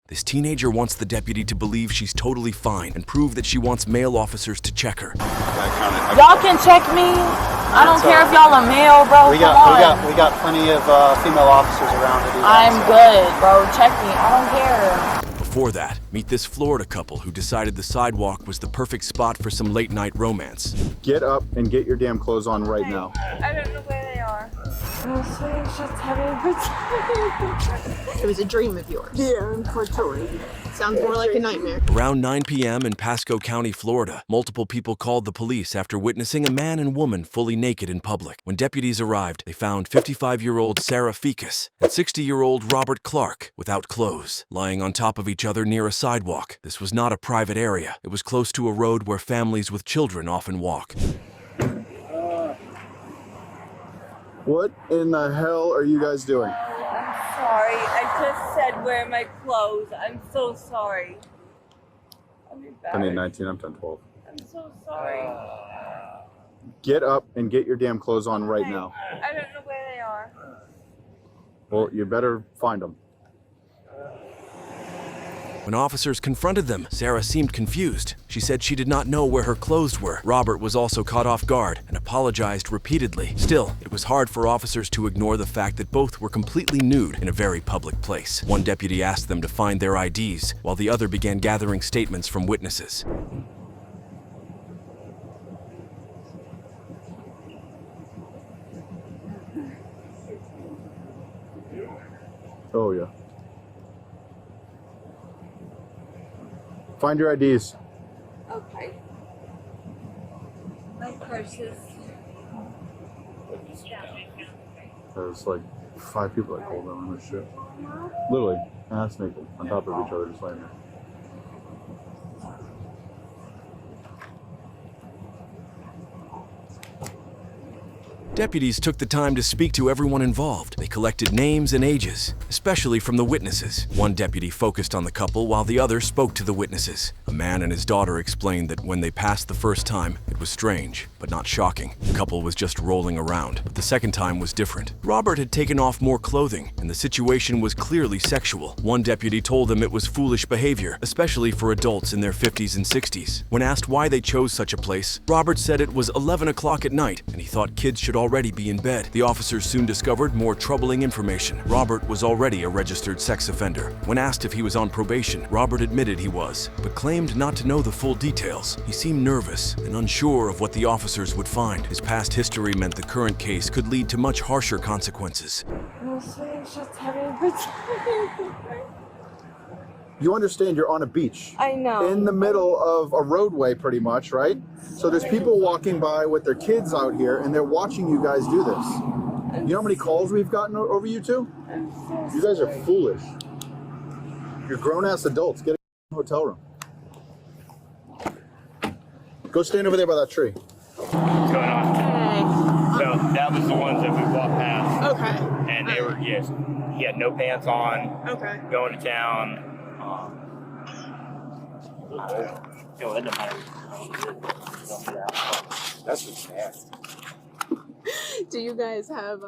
This teenager wants the deputy to believe she's totally fine and prove that she wants male officers to check her. Y'all can check me. I don't care if y'all are male, bro. We got plenty of female officers around to do that. I'm good, bro. Check me. I don't care. Before that, meet this Florida couple who decided the sidewalk was the perfect spot for some late-night romance. Get up and get your damn clothes on right now. I don't know where they are. It was a dream of yours. Yeah, unfortunately. Sounds more like a nightmare. Around 9 p.m. in Pasco County, Florida, multiple people called the police after witnessing a man and woman fully naked in public. When deputies arrived, they found 55-year-old Sarah Ficus and 60-year-old Robert Clark without clothes, lying on top of each other near a sidewalk. This was not a private area. It was close to a road where families with children often walk. What in the hell are you guys doing? I'm sorry. I just said wear my clothes. I'm so sorry. I'm embarrassed. I need 19, I'm 10, 12. I'm so sorry. Get up and get your damn clothes on right now. I don't know where they are. Well, you better find them. When officers confronted them, Sarah seemed confused. She said she did not know where her clothes were. Robert was also caught off guard and apologized repeatedly. Still, it was hard for officers to ignore the fact that both were completely nude in a very public place. One deputy asked them to find their IDs, while the other began gathering statements from witnesses. Oh, yeah. Find your IDs. Okay. My purses. There's like 5 people that called them on this shit. Literally, ass naked, on top of each other, just laying there. Deputies took the time to speak to everyone involved. They collected names and ages, especially from the witnesses. One deputy focused on the couple while the other spoke to the witnesses. A man and his daughter explained that when they passed the first time, it was strange, but not shocking. The couple was just rolling around, but the second time was different. Robert had taken off more clothing, and the situation was clearly sexual. One deputy told them it was foolish behavior, especially for adults in their 50s and 60s. When asked why they chose such a place, Robert said it was 11 o'clock at night, and he thought kids should already be in bed. The officers soon discovered more troubling information. Robert was already a registered sex offender. When asked if he was on probation, Robert admitted he was, but claimed not to know the full details. He seemed nervous and unsure of what the officers would find. His past history meant the current case could lead to much harsher consequences. You understand you're on a beach. I know. In the middle of a roadway, pretty much, right? So there's people walking by with their kids out here, and they're watching you guys do this. You know how many calls we've gotten over you two? You guys are foolish. You're grown-ass adults. Get a hotel room. Go stand over there by that tree. What's going on? Hey. So that was the ones that we walked past. Okay. And they were just, he had no pants on, Okay. going to town. It doesn't matter. That's just nasty. Do you guys have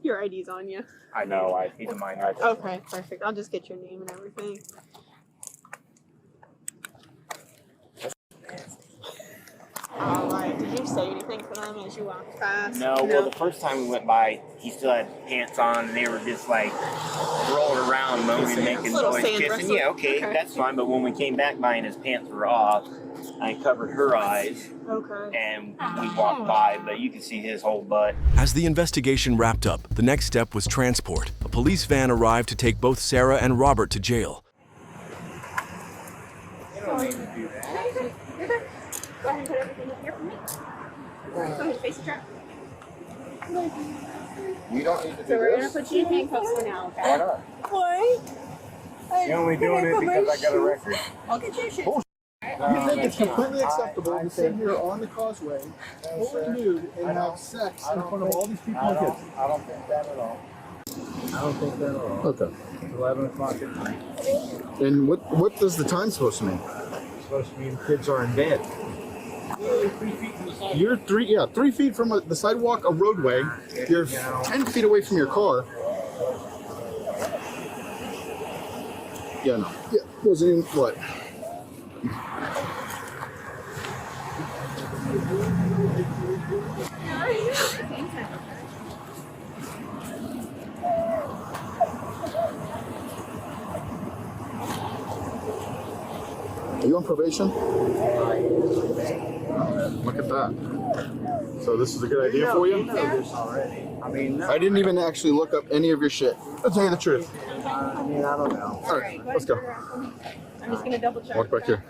your IDs on you? I know, I need to mind right. Okay, perfect. I'll just get your name and everything. Alright, did you say anything to them as you walked past? No, well, the first time we went by, he still had pants on, and they were just like rolling around, moaning, making Little noise, sand kissing. wrestling. Yeah, okay, that's fine. But when we came back by and his pants were off, I covered her eyes, Okay. and we walked by, but you could see his whole butt. As the investigation wrapped up, the next step was transport. A police van arrived to take both Sarah and Robert to jail. Go ahead and put everything up here for me. Go ahead, face the trap. You don't need to do So we're gonna put you in handcuffs for now, okay? Why not? Why? You're only doing it because I got a record. I'll get you a shit. You think it's completely acceptable to sit here on the causeway, fully nude, and have sex in front of all these people and kids? I don't think that at all. I don't think that at all. Okay. It's 11 o'clock at night. And what does the time supposed to mean? It's supposed to mean kids are in bed. You're 3 feet from the sidewalk, a roadway. You're 10 feet away from your car. Yeah, no. Yeah. Wasn't even what? Are you on probation? Look at that. So this is a good idea for you? I mean, I didn't even actually look up any of your shit. I'll tell you the truth. I mean, I don't know. All right, let's go. I'm just gonna double check. Walk back here.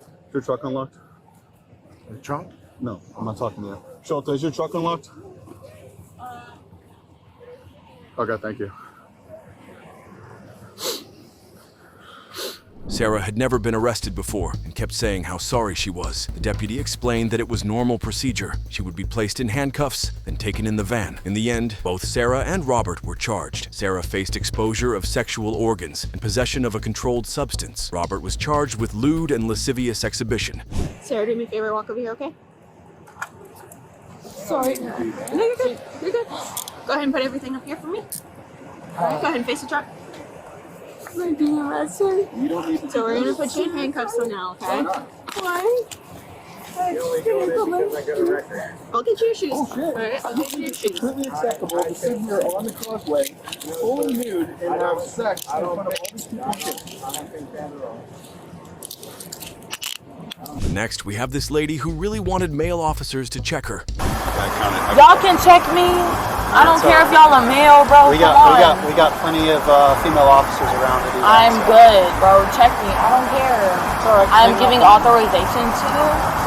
Is your truck unlocked? The trunk? No, I'm not talking to you. Shota, is your truck unlocked? Okay, thank you. Sarah had never been arrested before and kept saying how sorry she was. The deputy explained that it was normal procedure. She would be placed in handcuffs, then taken in the van. In the end, both Sarah and Robert were charged. Sarah faced exposure of sexual organs and possession of a controlled substance. Robert was charged with lewd and lascivious exhibition. Sarah, do me a favor, walk over here, okay? Sorry. No, you're good. You're good. Go ahead and put everything up here for me. All right, go ahead and face the truck. I'm being arrested. You don't need to. So we're gonna put you in handcuffs for now, okay? Why? You only doing it because I got a record. I'll get you your shoes. Oh, shit. All right, I'll get you your shoes. Completely acceptable to sit here on the causeway, fully nude, and have sex in front of all these people. I don't think that's wrong. Next, we have this lady who really wanted male officers to check her. Y'all can check me. I don't care if y'all are male, bro. We Come got on. we got plenty of female officers around to do that. I'm good, bro. Check me. I don't care. I'm giving authorization to.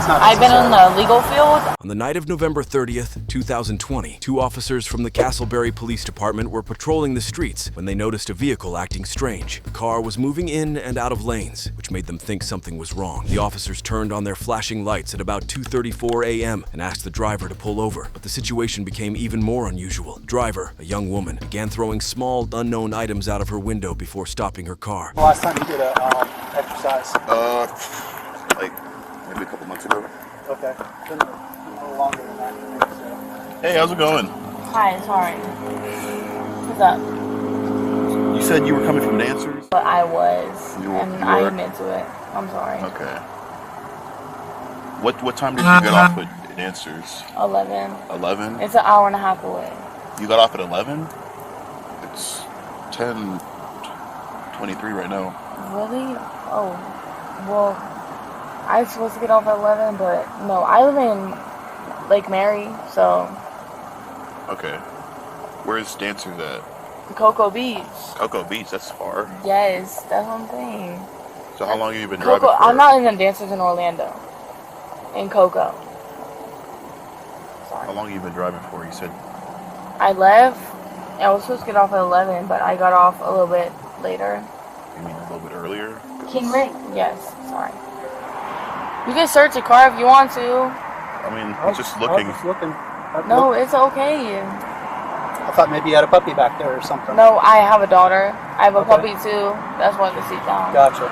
It's not I've been in necessary. the legal field. On the night of November 30th, 2020, two officers from the Castleberry Police Department were patrolling the streets when they noticed a vehicle acting strange. The car was moving in and out of lanes, which made them think something was wrong. The officers turned on their flashing lights at about 2:34 a.m. and asked the driver to pull over, but the situation became even more unusual. The driver, a young woman, began throwing small, unknown items out of her window before stopping her car. Last time you did a exercise. Like maybe a couple months ago. Okay. Been a little longer than that. So. Hey, how's it going? Hi, sorry. What's up? You said you were coming from dancers? But I was, You and were? I admit to it. I'm sorry. Okay. What time did you get off at dancers? 11. 11? It's an hour and a half away. You got off at 11? It's 10:23 right now. Really? Oh, well, I was supposed to get off at 11, but no, I live in Lake Mary, so Okay. Where's dancers at? Cocoa Beach. Cocoa Beach, that's far. Yes, that's what I'm saying. So how long have you been driving Cocoa, for? I'm not in the dancers in Orlando. In Cocoa. Sorry. How long have you been driving for? You said I left, and I was supposed to get off at 11, but I got off a little bit later. you mean a little bit earlier? King Ray? Yes, sorry. You can search the car if you want to. I mean, it's just looking. I was just looking. No, it's okay. I thought maybe you had a puppy back there or something. No, I have a daughter. I have a Okay. puppy too. That's why the seat down. Gotcha.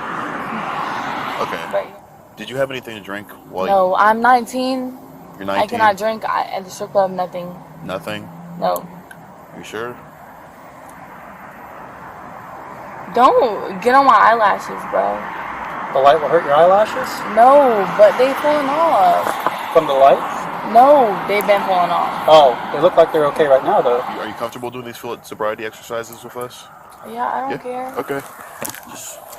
Okay. But, Did you have anything to drink while no, I'm 19. you're 19? I cannot drink at the strip club. Nothing. Nothing? No. You sure? Don't get on my eyelashes, bro. The light will hurt your eyelashes? No, but they falling off. From the light? No, they've been falling off. Oh, they look like they're okay right now, though. Are you comfortable doing these sobriety exercises with us? Yeah, I don't care. Okay.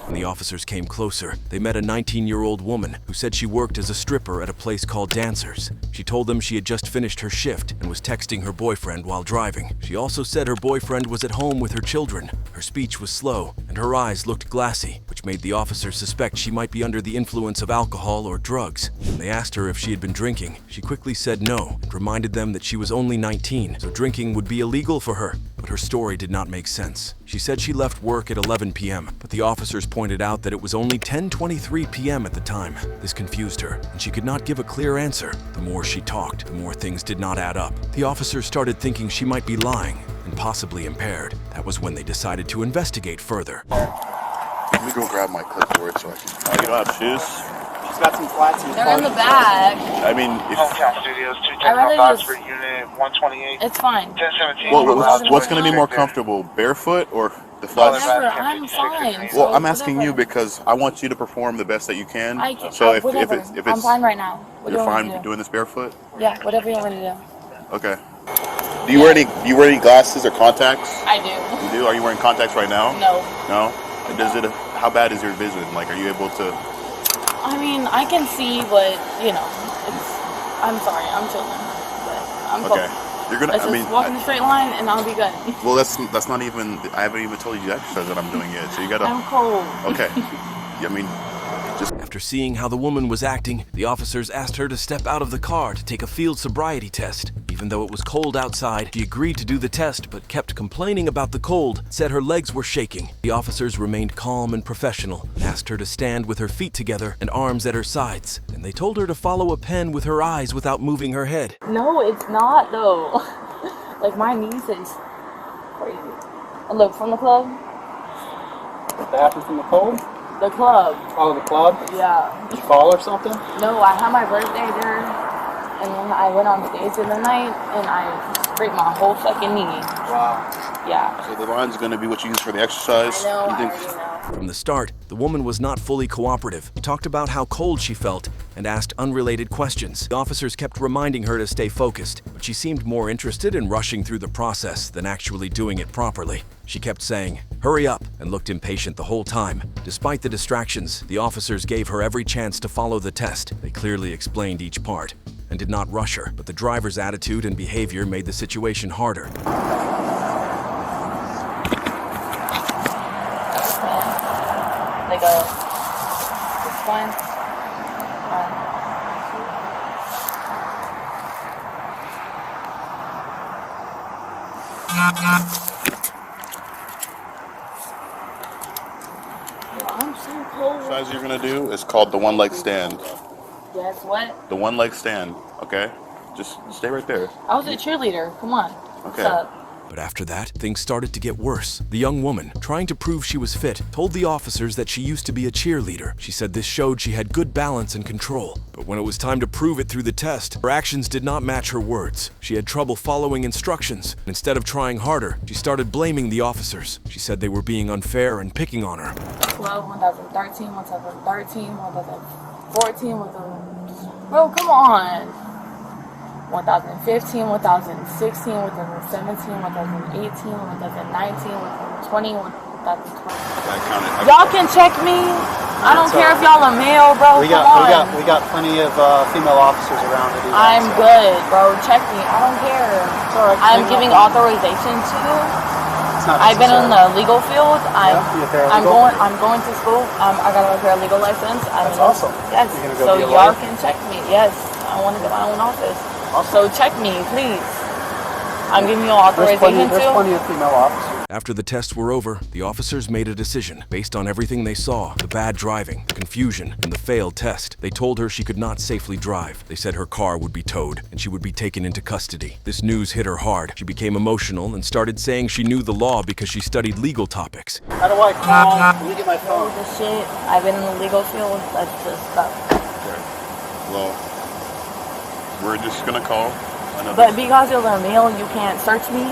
When the officers came closer, they met a 19-year-old woman who said she worked as a stripper at a place called Dancers. She told them she had just finished her shift and was texting her boyfriend while driving. She also said her boyfriend was at home with her children. Her speech was slow, and her eyes looked glassy, which made the officers suspect she might be under the influence of alcohol or drugs. When they asked her if she had been drinking, she quickly said no and reminded them that she was only 19, so drinking would be illegal for her. But her story did not make sense. She said she left work at 11 p.m., but the officers pointed out that it was only 10:23 p.m. at the time. This confused her, and she could not give a clear answer. The more she talked, the more things did not add up. The officers started thinking she might be lying and possibly impaired. That was when they decided to investigate further. Let me go grab my clipboard so I can. Oh, you don't have shoes? She's got some flats in the They're in the bag. I mean, if, Studios, I'd rather just. unit 128. It's fine. 1017. what's going to be more comfortable, barefoot or The floods. Whatever, I'm fine. Well, So I'm asking you whatever. because I want you to perform the best that you can. So if whatever. it's I'm fine right now. What do you're you want me fine to do? doing this barefoot. Yeah, whatever you want me to do. Okay. Do you wear any glasses or contacts? I do. You do? Are you wearing contacts right now? No. No. And how bad is your vision? Like, are you able to? I mean, I can see, but you know, I'm sorry, I'm chilling, but I'm Okay. focused. You're gonna. Let's I mean, just walk in a straight line, and I'll be good. well, that's not even. I haven't even told you the exercise that I'm doing yet. So you gotta. I'm cold. Okay. I mean, just. After seeing how the woman was acting, the officers asked her to step out of the car to take a field sobriety test. Even though it was cold outside, she agreed to do the test but kept complaining about the cold, said her legs were shaking. The officers remained calm and professional, and asked her to stand with her feet together and arms at her sides. And they told her to follow a pen with her eyes without moving her head. No, it's not though. Like my niece is crazy. And look, from the club. That happened from the cold? The club. Oh, the club? Yeah. Did you fall or something? No, I had my birthday there, and then I went on stage in the night, and I scraped my whole fucking knee. Wow. Yeah. So the line's gonna be what you use for the exercise. I know, You I think? already know. From the start, the woman was not fully cooperative. She talked about how cold she felt and asked unrelated questions. The officers kept reminding her to stay focused, but she seemed more interested in rushing through the process than actually doing it properly. She kept saying, "Hurry up," and looked impatient the whole time. Despite the distractions, the officers gave her every chance to follow the test. They clearly explained each part and did not rush her, but the driver's attitude and behavior made the situation harder. Like it's fine. I'm so cold. Exercise you're gonna do is called the one leg stand. Yes, what? The one leg stand. Okay. Just stay right there. I was a cheerleader. Come on. Okay. What's up? But after that, things started to get worse. The young woman, trying to prove she was fit, told the officers that she used to be a cheerleader. She said this showed she had good balance and control. But when it was time to prove it through the test, her actions did not match her words. She had trouble following instructions. Instead of trying harder, she started blaming the officers. She said they were being unfair and picking on her. 12, 2013, 2014, 2014, Bro, come on. 1015, 1016, 2017, 2018, 2019, 2020, 2020. I counted. Y'all can check me. I don't care if y'all are male, bro. We Come got on. we got plenty of female officers around to do that. I'm so. good, bro. Check me. I don't care. It's all right. I'm giving authorization to you. It's not I've been in necessary. the legal field. you're paralegal. I'm going to school. I got a paralegal license. That's awesome. Yes. You're gonna go So be a y'all lawyer? can check me. Yes. I want to get my own office. Awesome. So check me, please. I'm giving you There's authorization plenty to. of female officers. After the tests were over, the officers made a decision based on everything they saw, the bad driving, the confusion, and the failed test. They told her she could not safely drive. They said her car would be towed and she would be taken into custody. This news hit her hard. She became emotional and started saying she knew the law because she studied legal topics. How do I call? Let me get my Oh, phone. the shit. I've been in the legal field. Let's just stop. Okay. Well, we're just gonna call another. But because you're a male, you can't search me.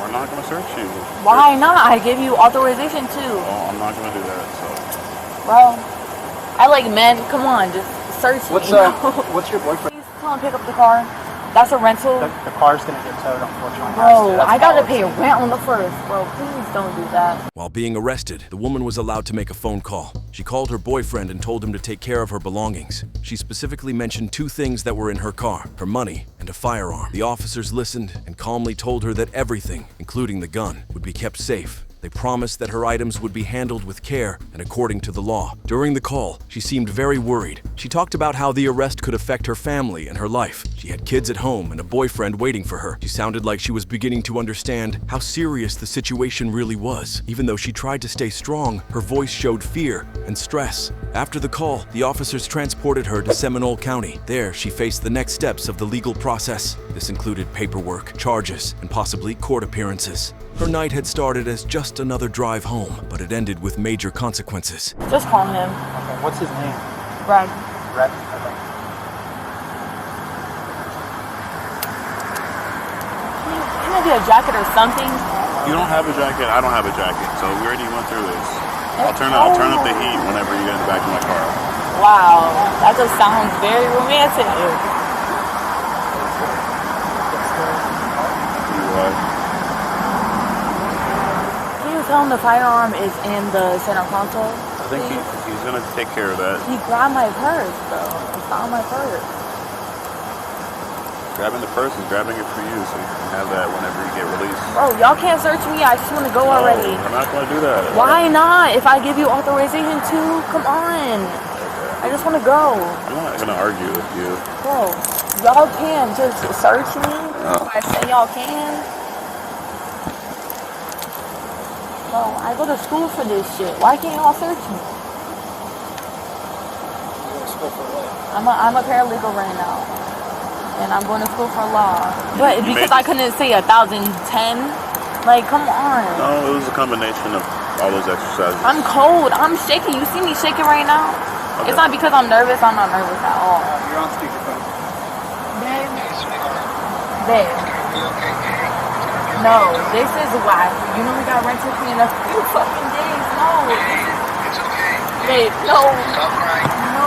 We're not gonna search you. Why not? I give you authorization too. Well, I'm not gonna do that. So. Bro, I like men. Come on, just search me. What's your boyfriend? Please come and pick up the car. That's a rental. The car's gonna get towed, unfortunately. Bro, That's I gotta policy. pay rent on the first. Bro, please don't do that. While being arrested, the woman was allowed to make a phone call. She called her boyfriend and told him to take care of her belongings. She specifically mentioned two things that were in her car, her money and a firearm. The officers listened and calmly told her that everything, including the gun, would be kept safe. They promised that her items would be handled with care and according to the law. During the call, she seemed very worried. She talked about how the arrest could affect her family and her life. She had kids at home and a boyfriend waiting for her. She sounded like she was beginning to understand how serious the situation really was. Even though she tried to stay strong, her voice showed fear and stress. After the call, the officers transported her to Seminole County. There, she faced the next steps of the legal process. This included paperwork, charges, and possibly court appearances. Her night had started as just another drive home, but it ended with major consequences. Just call him. Okay, what's his name? Brad. Brett? Okay. Can I get a jacket or something? You don't have a jacket. I don't have a jacket. So we already went through this. I'll turn up the heat whenever you get in the back of my car. Wow, that just sounds very romantic. Can you tell him the firearm is in the center console? I think he's gonna take care of that. He grabbed my purse, bro. It's not my purse. Grabbing the purse is grabbing it for you, so you can have that whenever you get released. Bro, y'all can't search me. I just want to go already. I'm not gonna do that. Why not? If I give you authorization to, come on. I just want to go. I'm not gonna argue with you. Bro, y'all can just search me. If I say y'all can. Bro, I go to school for this shit. Why can't y'all search me? I'm a paralegal right now. And I'm going to school for law. But because I couldn't say 1,010, like, come on. No, it was a combination of all those exercises. I'm cold. I'm shaking. You see me shaking right now? Okay. It's not because I'm nervous. I'm not nervous at all. You're on speakerphone. Babe. No, this is why. You know we got rent with me in a few fucking days. No, this is... It's okay. Babe, no. Stop crying. No.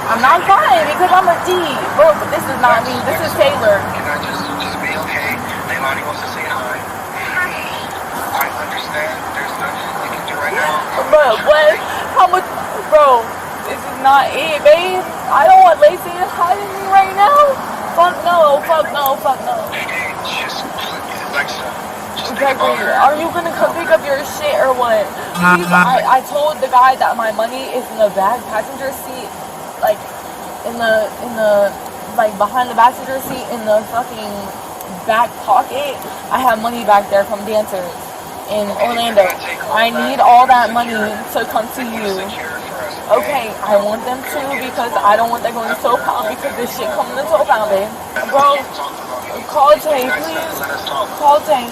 I'm not crying because I'm a D. Bro, but this is not me. This is Taylor. Can I just be okay? Leilani wants to say hi. I understand. There's nothing we can do right now. But what? How much? Bro, this is not it, babe. I don't want Lacey hiding me right now. Fuck no. Fuck no. Fuck no. Hey, just Alexa. Just think Exactly. about her. Are you gonna come pick up your shit or what? Please, I told the guy that my money is in the back passenger seat, like like behind the passenger seat in the fucking back pocket. I have money back there from dancers in Orlando. I need all that money to come to you. Okay, I want them to because I don't want that going to Toe Pound because this shit coming to Toe Pound, babe. Bro, call Tay, please. Call Tay.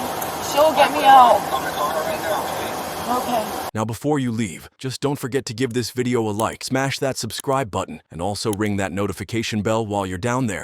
She'll get me out. Okay. Now before you leave, just don't forget to give this video a like, smash that subscribe button, and also ring that notification bell while you're down there.